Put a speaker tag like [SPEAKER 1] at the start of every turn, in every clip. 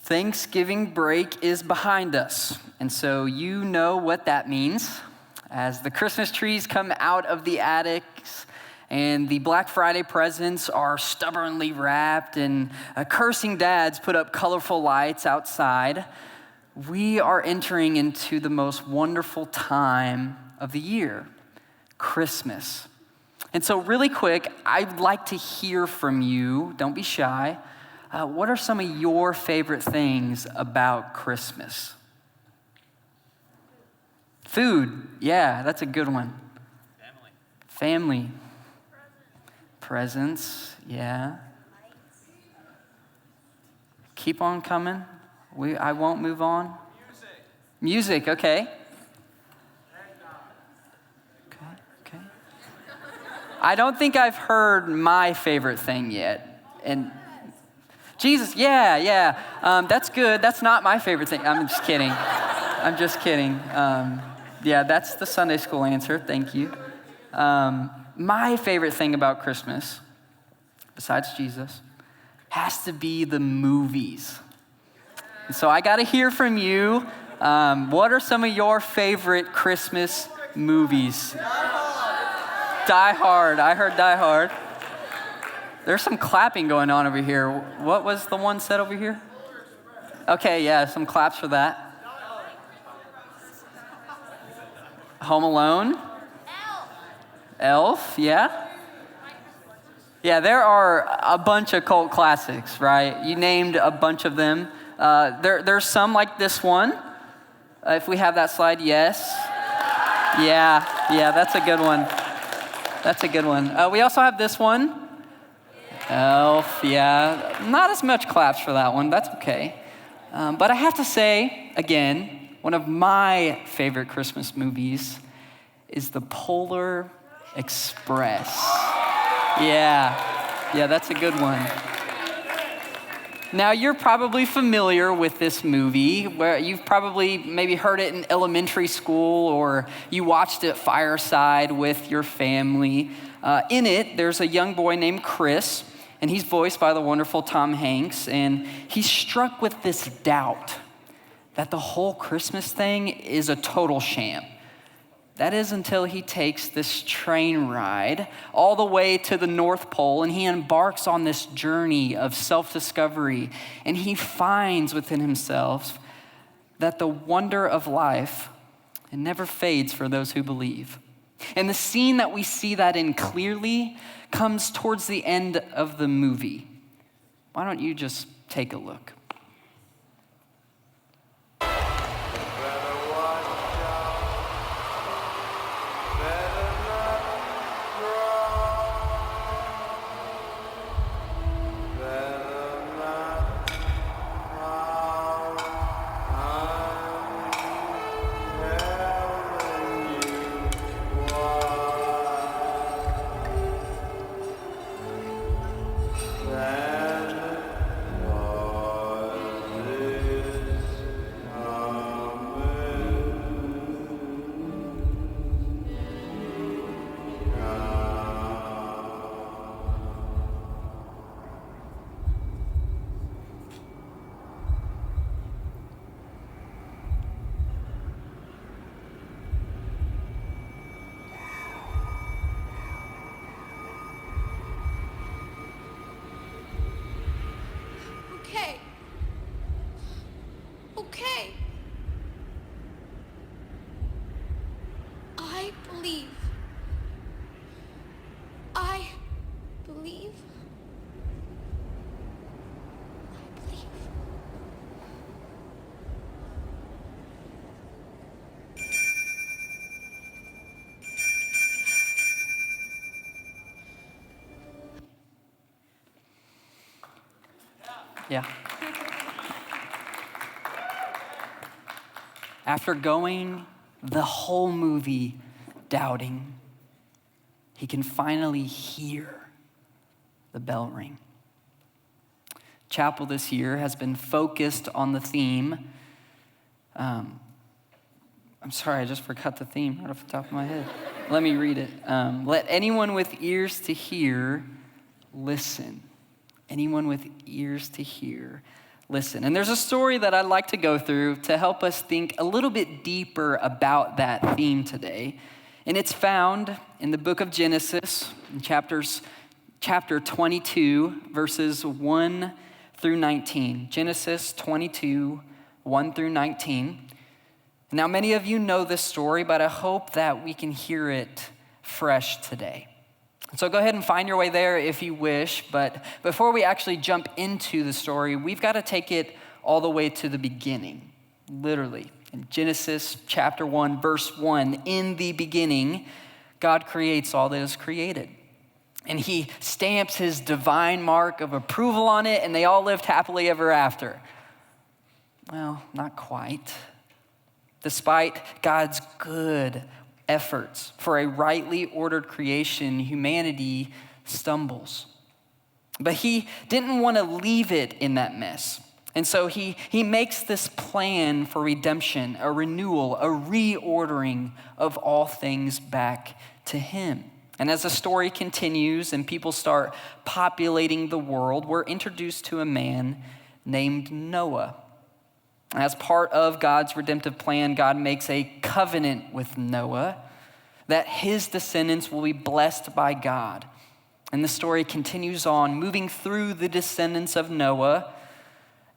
[SPEAKER 1] Thanksgiving break is behind us, and so you know what that means. As the Christmas trees come out of the attics and the Black Friday presents are stubbornly wrapped and cursing dads put up colorful lights outside, we are entering into the most wonderful time of the year, Christmas. And so really quick, I'd like to hear from you. Don't be shy. What are some of your favorite things about Christmas? Food. Yeah, that's a good one. Family. Presents. Yeah. Keep on coming. I won't move on. Music. Okay. Okay. I don't think I've heard my favorite thing yet. And Jesus, yeah. That's good. That's not my favorite thing. I'm just kidding. Yeah, that's the Sunday school answer. Thank you. My favorite thing about Christmas, besides Jesus, has to be the movies. And so I got to hear from you. What are some of your favorite Christmas movies? Die Hard. I heard Die Hard. There's some clapping going on over here. What was the one said over here? Okay, yeah, some claps for that. Home Alone? Elf, yeah. Yeah, there are a bunch of cult classics, right? You named a bunch of them. There's some like this one. If we have that slide, yes. Yeah, that's a good one. We also have this one. Elf, yeah. Not as much claps for that one. That's okay. But I have to say, again, one of my favorite Christmas movies is The Polar Express. Yeah, that's a good one. Now, you're probably familiar with this movie, where you've probably maybe heard it in elementary school, or you watched it fireside with your family. In it, there's a young boy named Chris, and he's voiced by the wonderful Tom Hanks, and he's struck with this doubt that the whole Christmas thing is a total sham. That is until he takes this train ride all the way to the North Pole, and he embarks on this journey of self-discovery, and he finds within himself that the wonder of life, it never fades for those who believe. And the scene that we see that in clearly comes towards the end of the movie. Why don't you just take a look?
[SPEAKER 2] Okay. I believe. I believe.
[SPEAKER 1] Yeah. After going the whole movie doubting, he can finally hear the bell ring. Chapel this year has been focused on the theme. I'm sorry, I just forgot the theme right off the top of my head. Let me read it. Let anyone with ears to hear listen. Anyone with ears to hear, listen. And there's a story that I'd like to go through to help us think a little bit deeper about that theme today. And it's found in the book of Genesis, in chapter 22, verses 1 through 19. Genesis 22, 1 through 19. Now, many of you know this story, but I hope that we can hear it fresh today. So go ahead and find your way there if you wish, but before we actually jump into the story, we've got to take it all the way to the beginning, literally. In Genesis chapter 1, verse 1, in the beginning, God creates all that is created. And he stamps his divine mark of approval on it, and they all lived happily ever after. Well, not quite. Despite God's good efforts for a rightly ordered creation, humanity stumbles. But he didn't want to leave it in that mess. And so he makes this plan for redemption, a renewal, a reordering of all things back to him. And as the story continues and people start populating the world, we're introduced to a man named Noah. As part of God's redemptive plan, God makes a covenant with Noah that his descendants will be blessed by God. And the story continues on, moving through the descendants of Noah,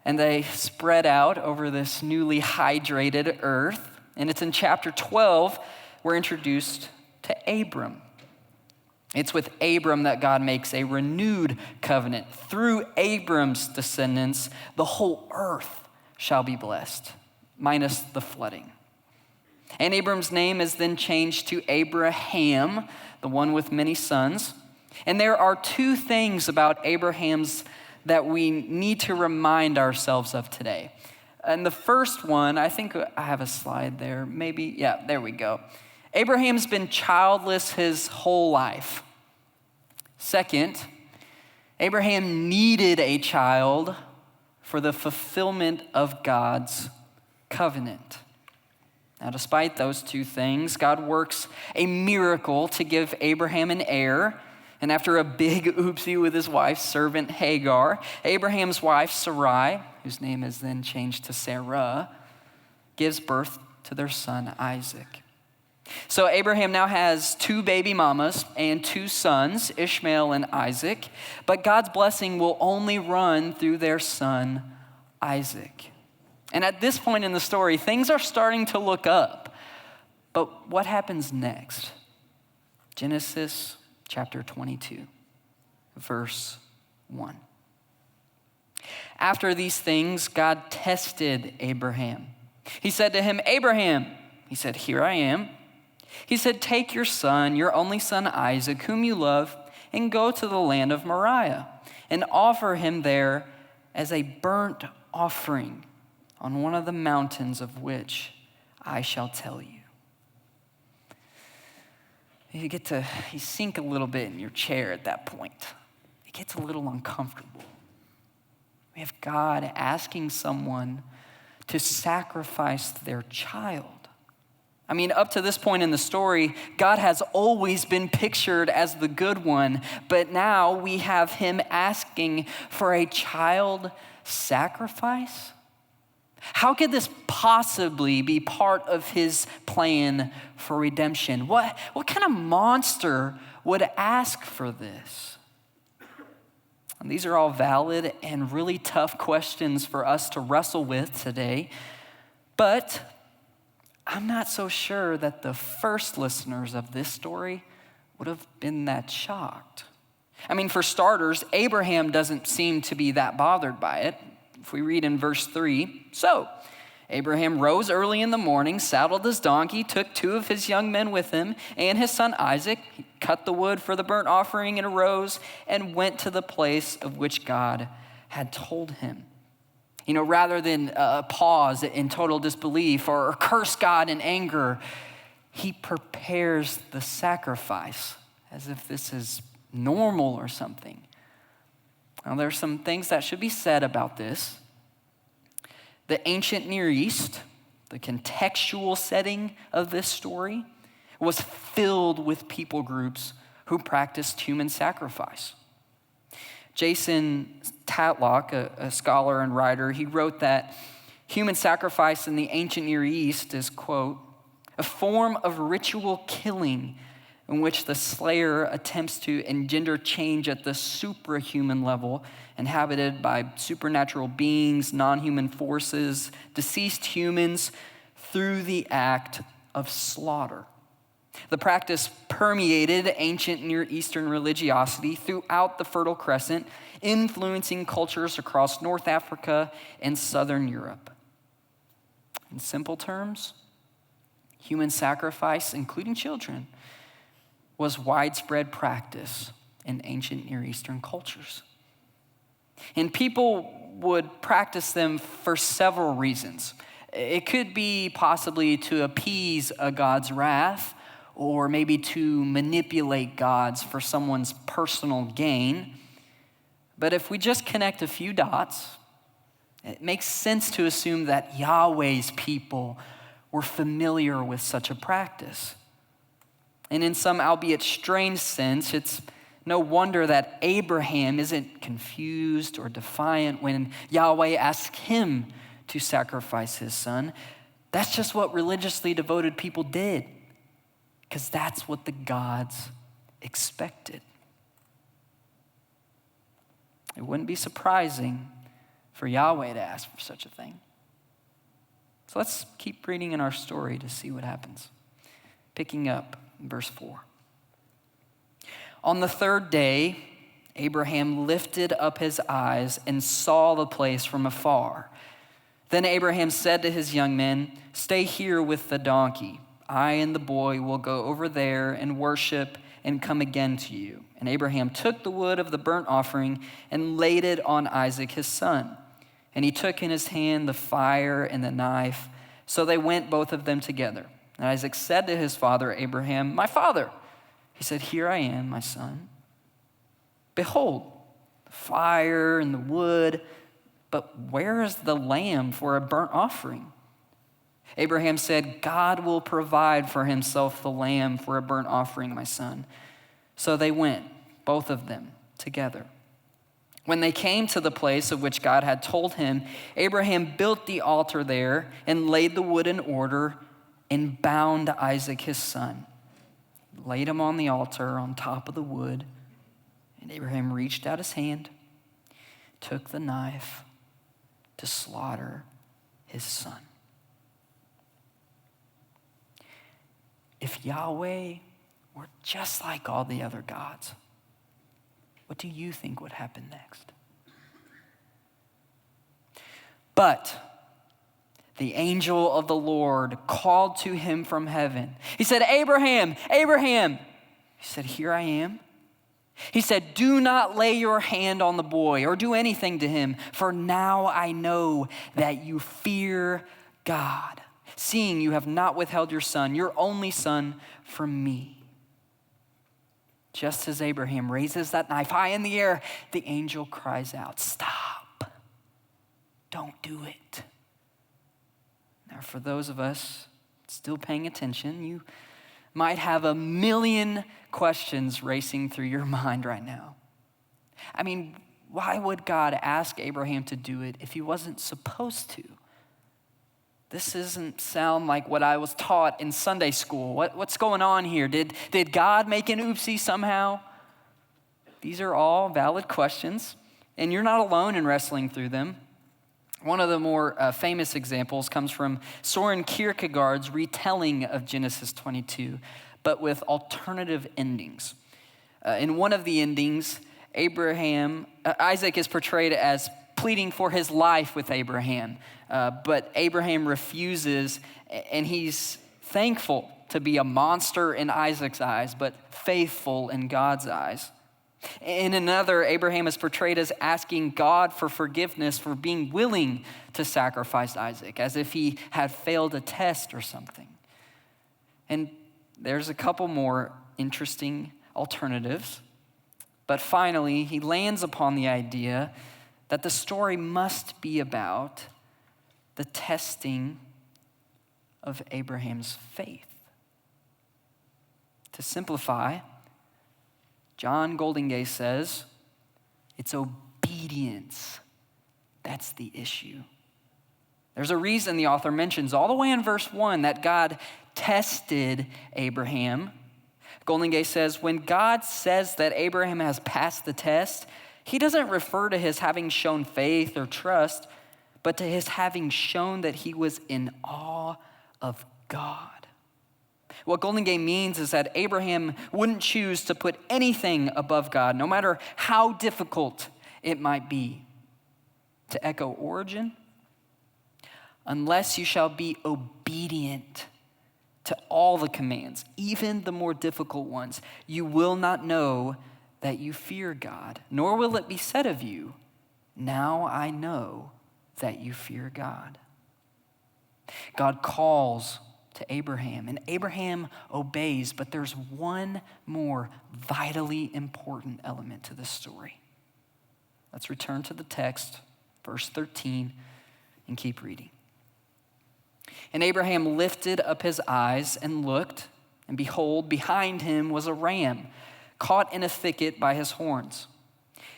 [SPEAKER 1] and they spread out over this newly hydrated earth. And it's in chapter 12, we're introduced to Abram. It's with Abram that God makes a renewed covenant. Through Abram's descendants, the whole earth shall be blessed, minus the flooding. And Abram's name is then changed to Abraham, the one with many sons. And there are two things about Abraham's that we need to remind ourselves of today. And the first one, I think I have a slide there, maybe, yeah, there we go. Abraham's been childless his whole life. Second, Abraham needed a child for the fulfillment of God's covenant. Now, despite those two things, God works a miracle to give Abraham an heir. And after a big oopsie with his wife's servant Hagar, Abraham's wife Sarai, whose name is then changed to Sarah, gives birth to their son Isaac. So Abraham now has two baby mamas and two sons, Ishmael and Isaac, but God's blessing will only run through their son, Isaac. And at this point in the story, things are starting to look up. But what happens next? Genesis chapter 22, verse 1. After these things, God tested Abraham. He said to him, Abraham. He said, here I am. He said, take your son, your only son Isaac, whom you love, and go to the land of Moriah, and offer him there as a burnt offering on one of the mountains of which I shall tell you. You sink a little bit in your chair at that point. It gets a little uncomfortable. We have God asking someone to sacrifice their child. I mean, up to this point in the story, God has always been pictured as the good one, but now we have him asking for a child sacrifice? How could this possibly be part of his plan for redemption? What kind of monster would ask for this? And these are all valid and really tough questions for us to wrestle with today, but I'm not so sure that the first listeners of this story would have been that shocked. I mean, for starters, Abraham doesn't seem to be that bothered by it. If we read in verse 3, so Abraham rose early in the morning, saddled his donkey, took two of his young men with him and his son Isaac. He cut the wood for the burnt offering and arose and went to the place of which God had told him. You know, rather than pause in total disbelief or curse God in anger, he prepares the sacrifice as if this is normal or something. Now, there's some things that should be said about this. The ancient Near East, the contextual setting of this story, was filled with people groups who practiced human sacrifice. Jason Hatlock, a scholar and writer, he wrote that human sacrifice in the ancient Near East is, quote, a form of ritual killing in which the slayer attempts to engender change at the suprahuman level, inhabited by supernatural beings, non-human forces, deceased humans, through the act of slaughter. The practice permeated ancient Near Eastern religiosity throughout the Fertile Crescent, influencing cultures across North Africa and Southern Europe. In simple terms, human sacrifice, including children, was widespread practice in ancient Near Eastern cultures. And people would practice them for several reasons. It could be possibly to appease a god's wrath, or maybe to manipulate gods for someone's personal gain. But if we just connect a few dots, it makes sense to assume that Yahweh's people were familiar with such a practice. And in some albeit strange sense, it's no wonder that Abraham isn't confused or defiant when Yahweh asks him to sacrifice his son. That's just what religiously devoted people did, because that's what the gods expected. It wouldn't be surprising for Yahweh to ask for such a thing. So let's keep reading in our story to see what happens. Picking up in verse 4. On the third day, Abraham lifted up his eyes and saw the place from afar. Then Abraham said to his young men, "Stay here with the donkey. I and the boy will go over there and worship and come again to you." And Abraham took the wood of the burnt offering and laid it on Isaac his son. And he took in his hand the fire and the knife. So they went, both of them together. And Isaac said to his father Abraham, "My father." He said, "Here I am, my son." "Behold, the fire and the wood, but where is the lamb for a burnt offering?" Abraham said, "God will provide for himself the lamb for a burnt offering, my son." So they went, both of them, together. When they came to the place of which God had told him, Abraham built the altar there and laid the wood in order and bound Isaac his son. He laid him on the altar on top of the wood, and Abraham reached out his hand, took the knife to slaughter his son. If Yahweh were just like all the other gods, what do you think would happen next? But the angel of the Lord called to him from heaven. He said, "Abraham, Abraham." He said, "Here I am." He said, "Do not lay your hand on the boy or do anything to him, for now I know that you fear God, seeing you have not withheld your son, your only son, from me." Just as Abraham raises that knife high in the air, the angel cries out, "Stop. Don't do it." Now, for those of us still paying attention, you might have a million questions racing through your mind right now. I mean, why would God ask Abraham to do it if he wasn't supposed to? This doesn't sound like what I was taught in Sunday school. What's going on here? Did God make an oopsie somehow? These are all valid questions, and you're not alone in wrestling through them. One of the more famous examples comes from Soren Kierkegaard's retelling of Genesis 22, but with alternative endings. In one of the endings, Isaac is portrayed as pleading for his life with Abraham, but Abraham refuses, and he's thankful to be a monster in Isaac's eyes, but faithful in God's eyes. In another, Abraham is portrayed as asking God for forgiveness for being willing to sacrifice Isaac, as if he had failed a test or something. And there's a couple more interesting alternatives. But finally, he lands upon the idea that the story must be about the testing of Abraham's faith. To simplify, John Goldingay says, it's obedience obedience. That's the issue. There's a reason the author mentions all the way in verse 1 that God tested Abraham. Golden Gate says, when God says that Abraham has passed the test, he doesn't refer to his having shown faith or trust, but to his having shown that he was in awe of God. What Golden Gate means is that Abraham wouldn't choose to put anything above God, no matter how difficult it might be. To echo Origin, unless you shall be obedient to all the commands, even the more difficult ones, you will not know that you fear God, nor will it be said of you, now I know that you fear God. God calls to Abraham, and Abraham obeys, but there's one more vitally important element to this story. Let's return to the text, verse 13, and keep reading. And Abraham lifted up his eyes and looked, and behold, behind him was a ram caught in a thicket by his horns.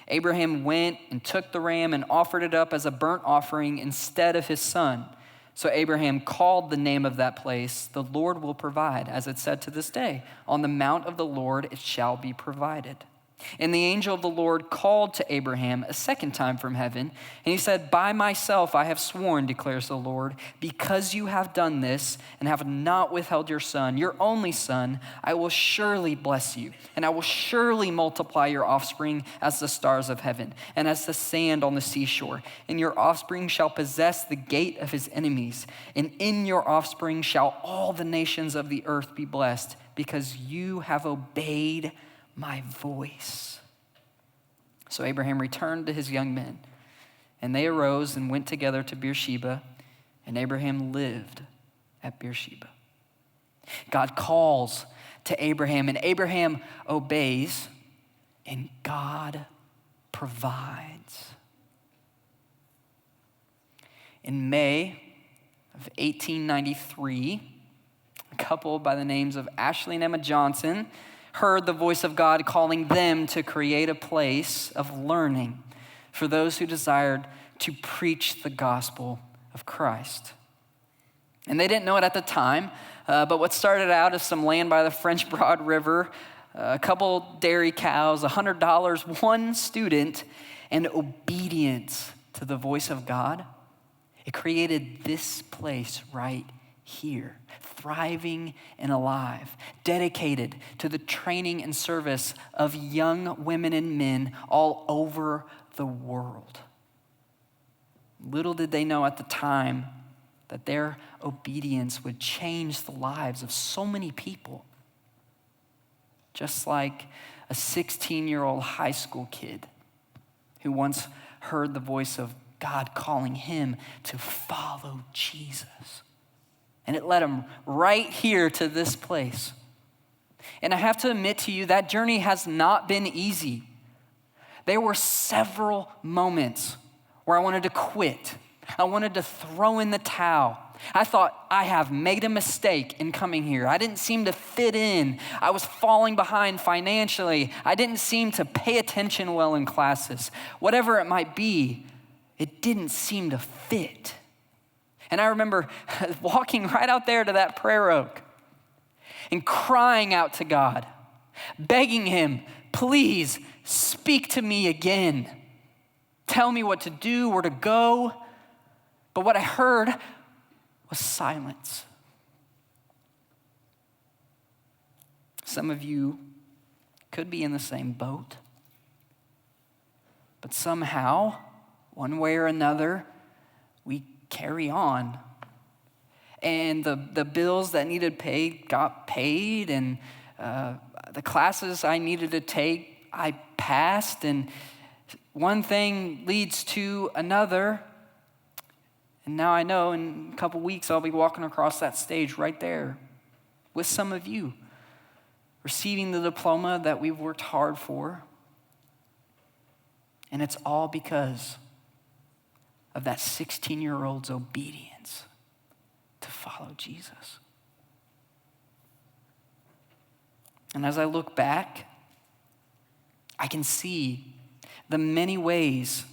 [SPEAKER 1] Abraham went and took the ram and offered it up as a burnt offering instead of his son. So Abraham called the name of that place, the Lord will provide, as it said to this day, on the mount of the Lord it shall be provided. And the angel of the Lord called to Abraham a second time from heaven, and he said, by myself I have sworn, declares the Lord, because you have done this and have not withheld your son, your only son, I will surely bless you, and I will surely multiply your offspring as the stars of heaven and as the sand on the seashore. And your offspring shall possess the gate of his enemies, and in your offspring shall all the nations of the earth be blessed, because you have obeyed my voice. So Abraham returned to his young men, and they arose and went together to Beersheba, and Abraham lived at Beersheba. God calls to Abraham, and Abraham obeys, and God provides. In May of 1893, a couple by the names of Ashley and Emma Johnson heard the voice of God calling them to create a place of learning for those who desired to preach the gospel of Christ. And they didn't know it at the time, but what started out as some land by the French Broad River, a couple dairy cows, $100, one student, and obedience to the voice of God, it created this place right here, thriving and alive, dedicated to the training and service of young women and men all over the world. Little did they know at the time that their obedience would change the lives of so many people. Just like a 16-year-old high school kid who once heard the voice of God calling him to follow Jesus. And it led him right here to this place. And I have to admit to you, that journey has not been easy. There were several moments where I wanted to quit. I wanted to throw in the towel. I thought, I have made a mistake in coming here. I didn't seem to fit in. I was falling behind financially. I didn't seem to pay attention well in classes. Whatever it might be, it didn't seem to fit. And I remember walking right out there to that prayer oak and crying out to God, begging him, please speak to me again. Tell me what to do, where to go. But what I heard was silence. Some of you could be in the same boat, but somehow, one way or another, we carry on. And the bills that needed paid got paid, and the classes I needed to take, I passed, and one thing leads to another. And now I know in a couple weeks I'll be walking across that stage right there with some of you, receiving the diploma that we've worked hard for. And it's all because of that 16-year-old's obedience to follow Jesus. And as I look back, I can see the many ways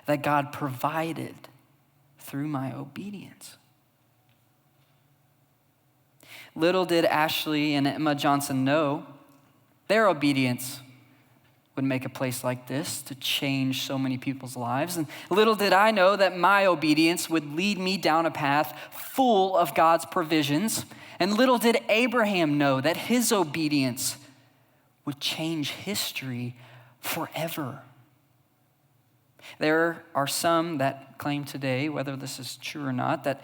[SPEAKER 1] that God provided through my obedience. Little did Ashley and Emma Johnson know their obedience would make a place like this to change so many people's lives. And little did I know that my obedience would lead me down a path full of God's provisions. And little did Abraham know that his obedience would change history forever. There are some that claim today, whether this is true or not, that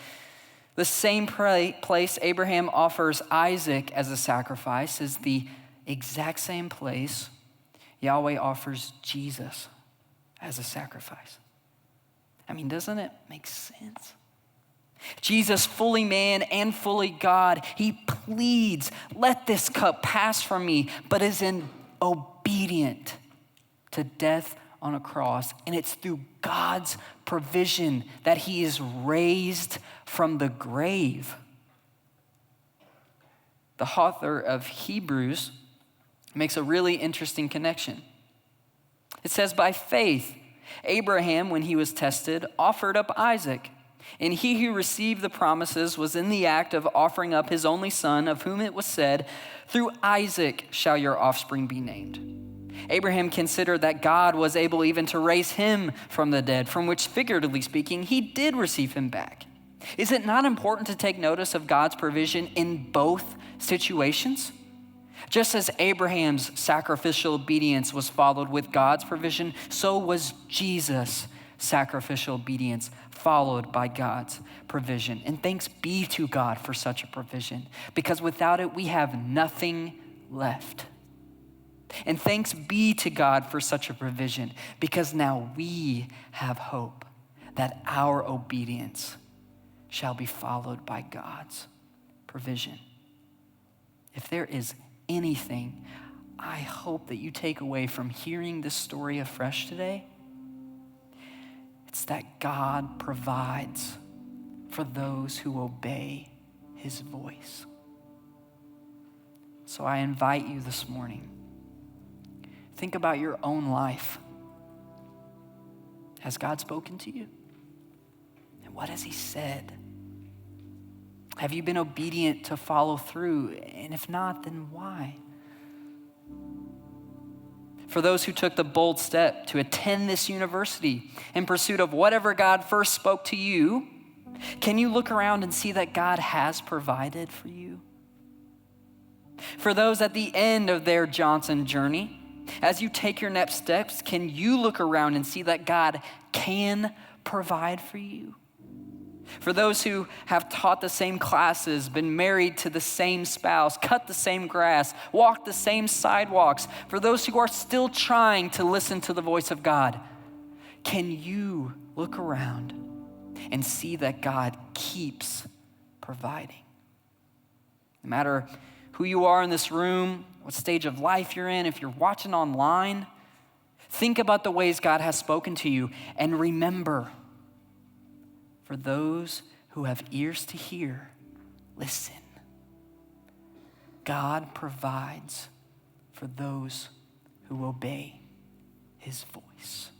[SPEAKER 1] the same place Abraham offers Isaac as a sacrifice is the exact same place Yahweh offers Jesus as a sacrifice. I mean, doesn't it make sense? Jesus, fully man and fully God, he pleads, let this cup pass from me, but is obedient to death on a cross. And it's through God's provision that he is raised from the grave. The author of Hebrews makes a really interesting connection. It says, by faith, Abraham, when he was tested, offered up Isaac. And he who received the promises was in the act of offering up his only son, of whom it was said, through Isaac shall your offspring be named. Abraham considered that God was able even to raise him from the dead, from which, figuratively speaking, he did receive him back. Is it not important to take notice of God's provision in both situations? Just as Abraham's sacrificial obedience was followed with God's provision, so was Jesus' sacrificial obedience followed by God's provision. And thanks be to God for such a provision, because without it, we have nothing left. And thanks be to God for such a provision, because now we have hope that our obedience shall be followed by God's provision. If there is anything I hope that you take away from hearing this story afresh today, it's that God provides for those who obey his voice. So I invite you this morning, think about your own life. Has God spoken to you? And what has he said? Have you been obedient to follow through? And if not, then why? For those who took the bold step to attend this university in pursuit of whatever God first spoke to you, can you look around and see that God has provided for you? For those at the end of their Johnson journey, as you take your next steps, can you look around and see that God can provide for you? For those who have taught the same classes, been married to the same spouse, cut the same grass, walked the same sidewalks, for those who are still trying to listen to the voice of God, can you look around and see that God keeps providing? No matter who you are in this room, what stage of life you're in, if you're watching online, think about the ways God has spoken to you, and remember, for those who have ears to hear, listen. God provides for those who obey his voice.